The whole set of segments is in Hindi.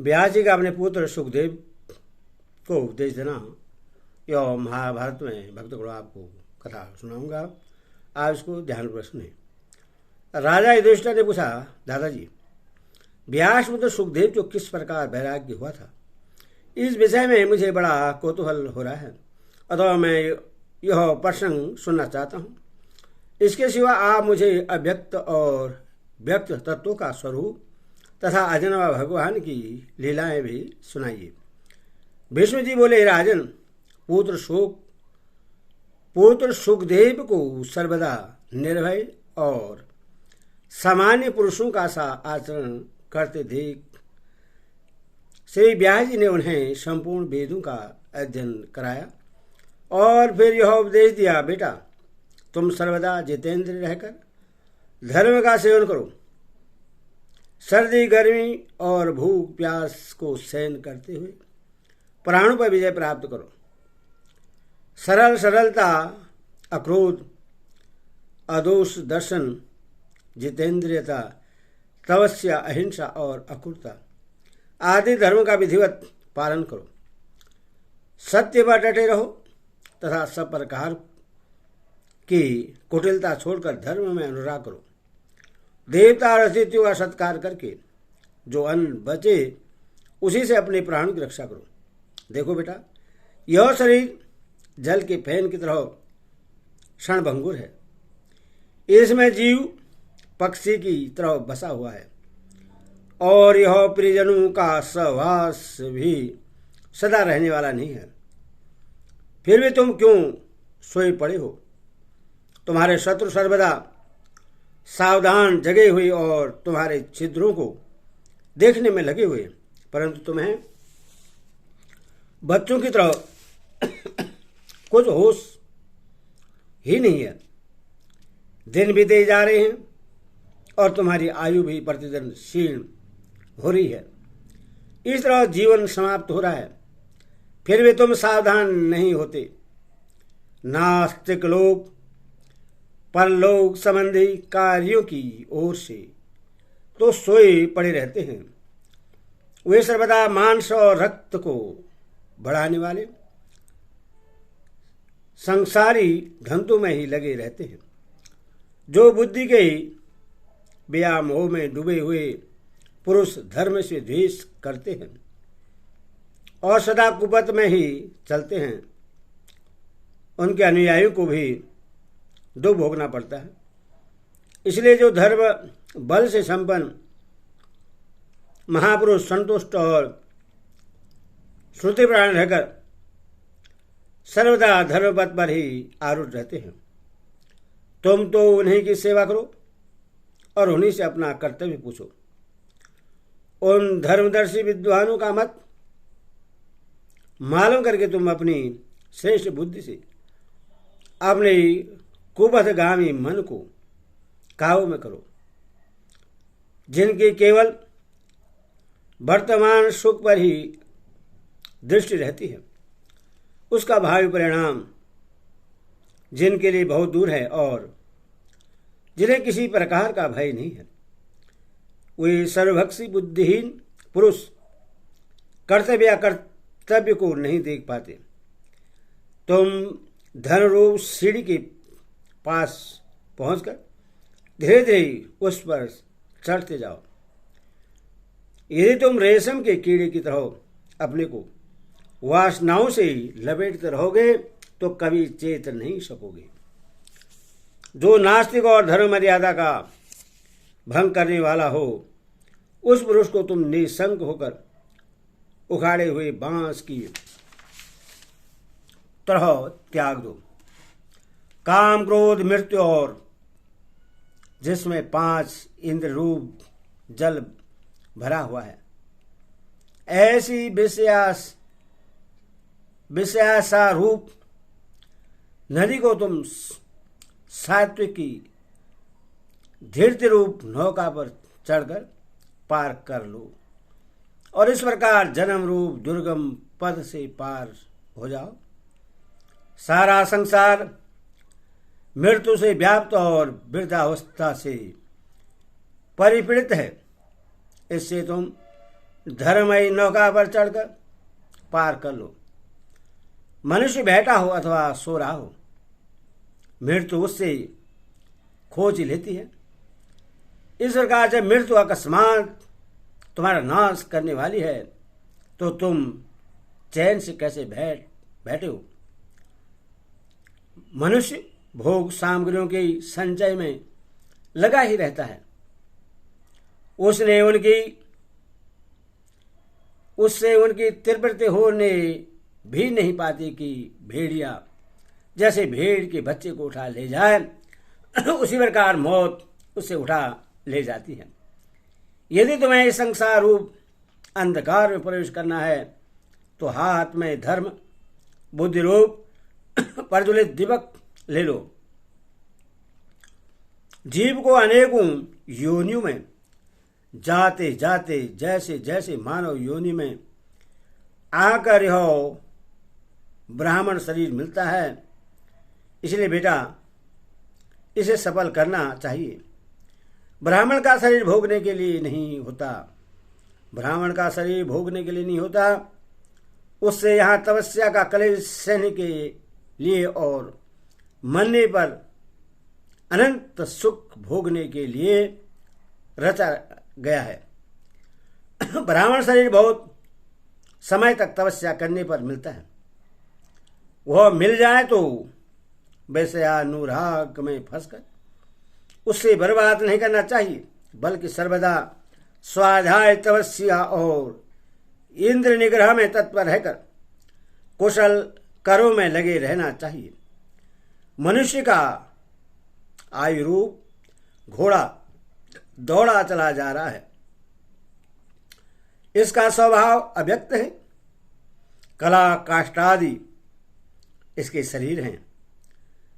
व्यास जी का अपने पुत्र सुखदेव को उपदेश देना। यह महाभारत में भक्तगणों आपको कथा सुनाऊंगा, आप इसको ध्यानपूर्वक सुने। राजा युधिष्ठिर ने पूछा, दादाजी व्यास पुत्र सुखदेव को किस प्रकार वैराग्य हुआ था, इस विषय में मुझे बड़ा कौतूहल हो रहा है, अतः मैं यह प्रसंग सुनना चाहता हूँ। इसके सिवा आप मुझे अव्यक्त और व्यक्त तत्वों का स्वरूप तथा अजन्मा भगवान की लीलाएं भी सुनाइए। विष्णु जी बोले, राजन, पुत्र सुखदेव को सर्वदा निर्भय और सामान्य पुरुषों का सा आचरण करते देख श्री व्यास जी ने उन्हें संपूर्ण वेदों का अध्ययन कराया और फिर यह उपदेश दिया, बेटा तुम सर्वदा जितेंद्र रहकर धर्म का सेवन करो, सर्दी गर्मी और भूख प्यास को सहन करते हुए प्राणों पर विजय प्राप्त करो। सरलता, अक्रोध, अदोष दर्शन, जितेंद्रियता, तपस्या, अहिंसा और अक्रूरता आदि धर्मों का विधिवत पालन करो। सत्य पर डटे रहो तथा सब प्रकार की कुटिलता छोड़कर धर्म में अनुराग करो। देवता और अतिथियों का सत्कार करके जो अन्न बचे उसी से अपने प्राणों की रक्षा करो। देखो बेटा, यह शरीर जल के फैन की तरह क्षणभंगुर है, इसमें जीव पक्षी की तरह बसा हुआ है और यह परिजनों का सहवास भी सदा रहने वाला नहीं है। फिर भी तुम क्यों सोए पड़े हो? तुम्हारे शत्रु सर्वदा सावधान जगे हुए और तुम्हारे छिद्रों को देखने में लगे हुए, परंतु तुम्हें बच्चों की तरह कुछ होश ही नहीं है। दिन बीते जा रहे हैं और तुम्हारी आयु भी प्रतिदिन क्षीण हो रही है। इस तरह जीवन समाप्त हो रहा है, फिर भी तुम सावधान नहीं होते। नास्तिक लोग परलोक संबंधी कार्यों की ओर से तो सोए पड़े रहते हैं, वे सर्वदा मांस और रक्त को बढ़ाने वाले संसारी धंधों में ही लगे रहते हैं। जो बुद्धि के व्यामोह में डूबे हुए पुरुष धर्म से द्वेष करते हैं और सदा कुपथ में ही चलते हैं, उनके अनुयायियों को भी दुख भोगना पड़ता है। इसलिए जो धर्म बल से संपन्न महापुरुष संतुष्ट और श्रुतिपरायण रहकर सर्वदा धर्मपथ पर ही आरूढ़ रहते हैं, तुम तो उन्हीं की सेवा करो और उन्हीं से अपना कर्तव्य पूछो। उन धर्मदर्शी विद्वानों का मत मालूम करके तुम अपनी श्रेष्ठ बुद्धि से अपने कुपथगामी मन को काबू में करो। जिनकी केवल वर्तमान सुख पर ही दृष्टि रहती है, उसका भावी परिणाम जिनके लिए बहुत दूर है और जिन्हें किसी प्रकार का भय नहीं है, वे सर्वभक्षी बुद्धिहीन पुरुष कर्तव्य को नहीं देख पाते। तुम धन रूप सीढ़ी के पास पहुंचकर धीरे धीरे उस पर चढ़ते जाओ। यदि तुम रेशम के कीड़े की तरह अपने को वासनाओं से लपेटते रहोगे तो कभी चेत नहीं सकोगे। जो नास्तिक और धर्म मर्यादा का भंग करने वाला हो, उस पुरुष को तुम निसंग होकर उखाड़े हुए बांस की तरह त्याग दो। काम, क्रोध, मृत्यु और जिसमें 5 इंद्र रूप जल भरा हुआ है, ऐसी विषयासा रूप नदी को तुम सात्विक की धीरति रूप नौका पर चढ़कर पार कर लो और इस प्रकार जन्म रूप दुर्गम पद से पार हो जाओ। सारा संसार मृत्यु से व्याप्त और वृद्धावस्था से परिपीड़ित है, इससे तुम धर्ममयी नौका पर चढ़कर पार कर लो। मनुष्य बैठा हो अथवा सो रहा हो, मृत्यु उससे खोज लेती है। इस प्रकार जब मृत्यु अकस्मात तुम्हारा नाश करने वाली है तो तुम चैन से कैसे बैठे हो। मनुष्य भोग सामग्रियों के संचय में लगा ही रहता है। उससे उनकी तृप्ति होने भी नहीं पाती कि भेड़िया जैसे भेड़ के बच्चे को उठा ले जाए उसी प्रकार मौत उसे उठा ले जाती है। यदि तुम्हें इस संसार रूप अंधकार में प्रवेश करना है तो हाथ में धर्म बुद्धि रूप प्रज्वलित दीपक ले लो। जीव को अनेकों योनियों में जाते जाते जैसे जैसे मानव योनि में आकर यह ब्राह्मण शरीर मिलता है, इसलिए बेटा इसे सफल करना चाहिए। ब्राह्मण का शरीर भोगने के लिए नहीं होता, ब्राह्मण का शरीर भोगने के लिए नहीं होता, उससे यहाँ तपस्या का कलेश सहने के लिए और मरने पर अनंत सुख भोगने के लिए रचा गया है। ब्राह्मण शरीर बहुत समय तक तपस्या करने पर मिलता है। वह मिल जाए तो वैश्यानुराग में फंसकर उससे बर्बाद नहीं करना चाहिए, बल्कि सर्वदा स्वाध्याय तपस्या और इंद्र निग्रह में तत्पर रहकर कुशल कर्मों में लगे रहना चाहिए। मनुष्य का आयु रूप घोड़ा दौड़ा चला जा रहा है। इसका स्वभाव अव्यक्त है, कला काष्ठादि इसके शरीर हैं।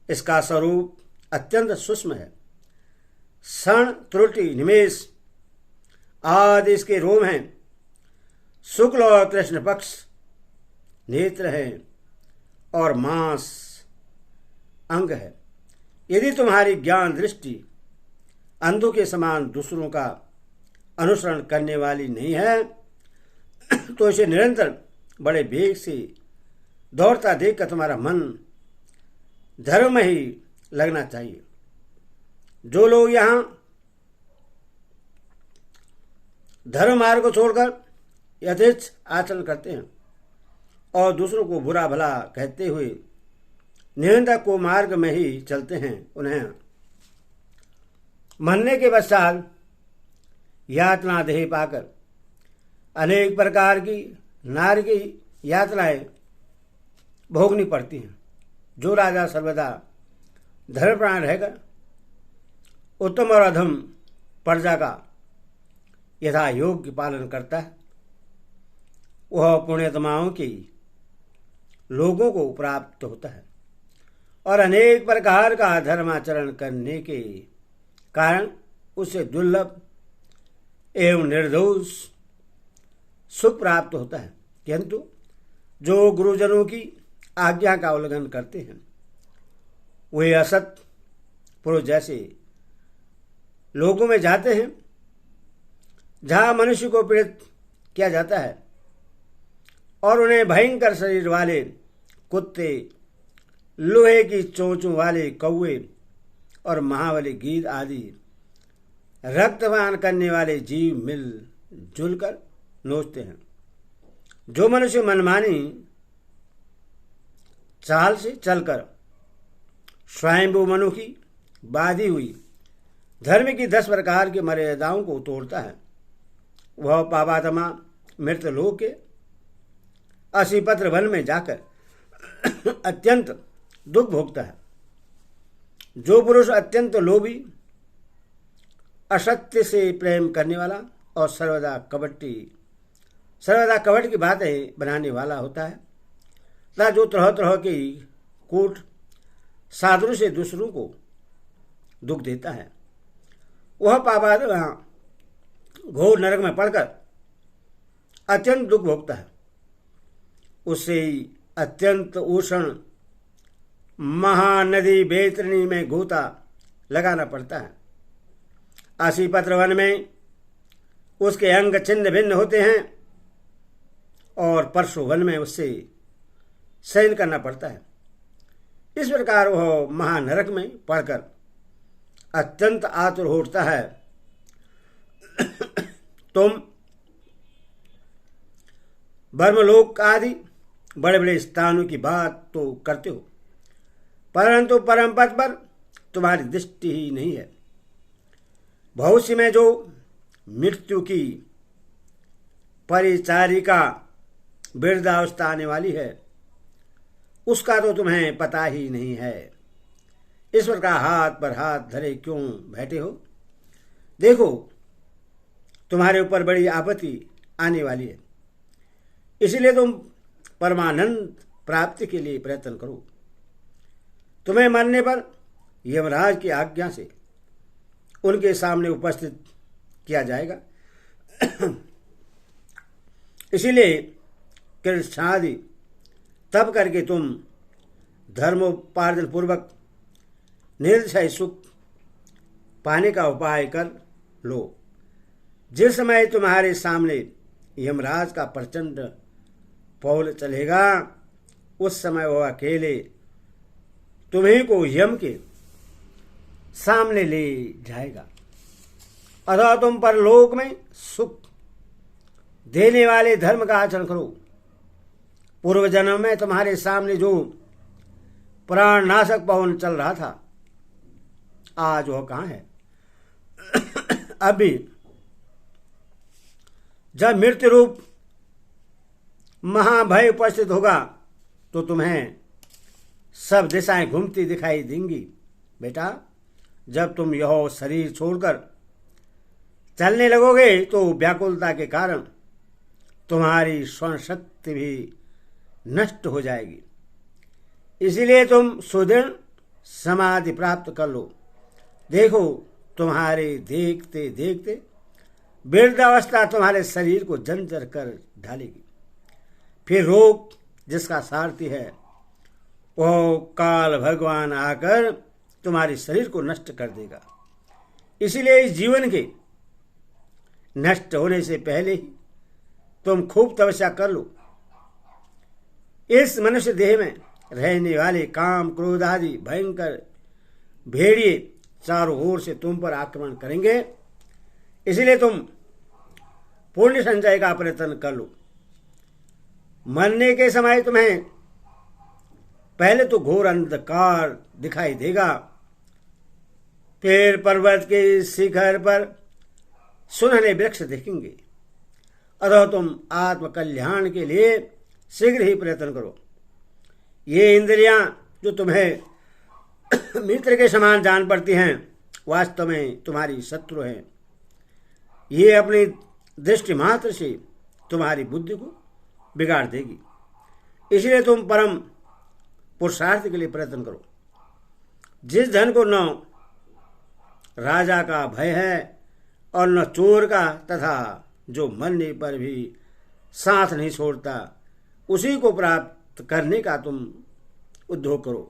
इसका स्वरूप अत्यंत सूक्ष्म है। क्षण त्रुटि निमेष आदि इसके रोम हैं। शुक्ल और कृष्ण पक्ष नेत्र हैं और मांस अंग है। यदि तुम्हारी ज्ञान दृष्टि अंधों के समान दूसरों का अनुसरण करने वाली नहीं है तो इसे निरंतर बड़े वेग से दौड़ता देखकर तुम्हारा मन धर्म में ही लगना चाहिए। जो लोग यहाँ धर्म मार्ग को छोड़कर यथेच्छ आचरण करते हैं और दूसरों को बुरा भला कहते हुए निरंतर को मार्ग में ही चलते हैं, उन्हें मरने के पश्चात यातना देह पाकर अनेक प्रकार की नारी की यातनाएं भोगनी पड़ती हैं। जो राजा सर्वदा धर्मप्राण रहकर उत्तम और अधम प्रजा का यथा योग्य पालन करता है, वह पुण्यतमाओं की लोगों को प्राप्त होता है और अनेक प्रकार का धर्माचरण करने के कारण उसे दुर्लभ एवं निर्दोष सुख प्राप्त होता है। किंतु जो गुरुजनों की आज्ञा का उल्लंघन करते हैं वे असत पुरुष जैसे लोगों में जाते हैं जहां मनुष्य को पीड़ित किया जाता है और उन्हें भयंकर शरीर वाले कुत्ते, लोहे की चोंचों वाले कौवे और महाबली गीद आदि रक्तपान करने वाले जीव मिल जुलकर नोचते हैं। जो मनुष्य मनमानी चाल से चलकर स्वयंभू मनु की बाधी हुई धर्म की 10 प्रकार की मर्यादाओं को तोड़ता है, वह पापात्मा मृतलोक के असीपत्र वन में जाकर अत्यंत दुख भोगता है। जो पुरुष अत्यंत लोभी, असत्य से प्रेम करने वाला और सर्वदा कपट की बातें बनाने वाला होता है तथा जो तरह तरह की कूट साधु से दूसरों को दुख देता है, वह पापात्मा घोर नरक में पड़कर अत्यंत दुख भोगता है। उसे अत्यंत उष्ण महानदी बैतरणी में गोता लगाना पड़ता है। असीपत्र वन में उसके अंग छिन्न भिन्न होते हैं और परसों वन में उससे शयन करना पड़ता है। इस प्रकार वह महानरक में पड़कर अत्यंत आतुर हो उठता है। तुम ब्रह्मलोक आदि बड़े बड़े स्थानों की बात तो करते हो, परंतु परम पद पर तुम्हारी दृष्टि ही नहीं है। भविष्य में जो मृत्यु की परिचारिका वृद्धावस्था आने वाली है उसका तो तुम्हें पता ही नहीं है। इस प्रकार हाथ पर हाथ धरे क्यों बैठे हो? देखो, तुम्हारे ऊपर बड़ी आपत्ति आने वाली है, इसलिए तुम परमानंद प्राप्ति के लिए प्रयत्न करो। तुम्हें मरने पर यमराज की आज्ञा से उनके सामने उपस्थित किया जाएगा। इसीलिए कृष्णादि तब करके तुम धर्मोपार्जन पूर्वक निरक्षय सुख पाने का उपाय कर लो। जिस समय तुम्हारे सामने यमराज का प्रचंड पौल चलेगा उस समय वह अकेले तुम्हें को यम के सामने ले जाएगा। अतः तुम परलोक में सुख देने वाले धर्म का आचरण करो। पूर्व जन्म में तुम्हारे सामने जो प्राण नाशक पवन चल रहा था, आज वह कहाँ है? अभी जब मृत्यु रूप महाभय उपस्थित होगा तो तुम्हें सब दिशाएं घूमती दिखाई देंगी। बेटा, जब तुम यह शरीर छोड़कर चलने लगोगे तो व्याकुलता के कारण तुम्हारी स्वर्ण शक्ति भी नष्ट हो जाएगी। इसीलिए तुम सुदृढ़ समाधि प्राप्त कर लो। देखो, तुम्हारे देखते देखते वृद्धावस्था तुम्हारे शरीर को जर्जर कर ढालेगी। फिर रोग जिसका सारथी है वह काल भगवान आकर तुम्हारे शरीर को नष्ट कर देगा। इसीलिए इस जीवन के नष्ट होने से पहले ही तुम खूब तपस्या कर लो। इस मनुष्य देह में रहने वाले काम क्रोध आदि भयंकर भेड़िए चारों ओर से तुम पर आक्रमण करेंगे। इसलिए तुम पुण्य संचय का प्रयत्न कर लो। मरने के समय तुम्हें पहले तो घोर अंधकार दिखाई देगा, फिर पर्वत के शिखर पर सुनहरे वृक्ष देखेंगे। अतः तुम आत्मकल्याण के लिए शीघ्र ही प्रयत्न करो। ये इंद्रियां जो तुम्हें मित्र के समान जान पड़ती हैं, वास्तव में तुम्हारी शत्रु हैं। ये अपनी दृष्टि मात्र से तुम्हारी बुद्धि को बिगाड़ देगी। इसलिए तुम परम पुरुषार्थ के लिए प्रयत्न करो। जिस धन को न राजा का भय है और न चोर का, तथा जो मरने पर भी साथ नहीं छोड़ता, उसी को प्राप्त करने का तुम उद्योग करो।